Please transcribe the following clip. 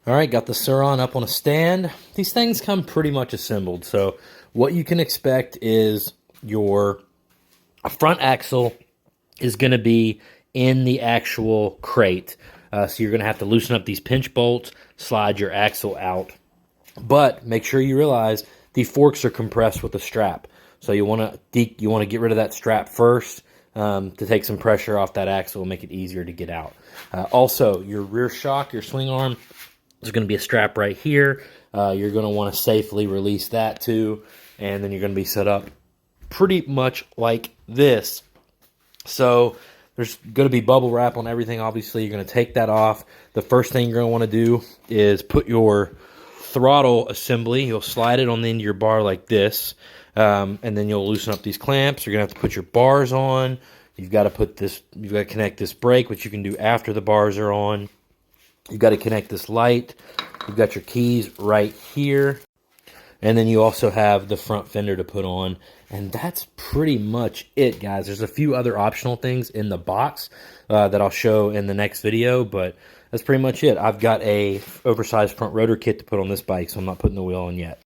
All right, got the Surron up on a stand. These things come pretty much assembled. So what you can expect is your front axle is going to be in the actual crate. So you're going to have to loosen up these pinch bolts, slide your axle out. But make sure you realize the forks are compressed with a strap. So you want to get rid of that strap first to take some pressure off that axle and make it easier to get out. Also, your rear shock, your swing arm, there's going to be a strap right here. You're going to want to safely release that too, and then you're going to be set up pretty much like this. So there's going to be bubble wrap on everything. Obviously, you're going to take that off. The first thing you're going to want to do is put your throttle assembly. You'll slide it on the end of your bar like this, and then you'll loosen up these clamps. You're going to have to put your bars on. You've got to connect this brake, which you can do after the bars are on. You've got to connect this light. You've got your keys right here. And then you also have the front fender to put on. And that's pretty much it, guys. There's a few other optional things in the box that I'll show in the next video, but that's pretty much it. I've got a oversized front rotor kit to put on this bike, so I'm not putting the wheel on yet.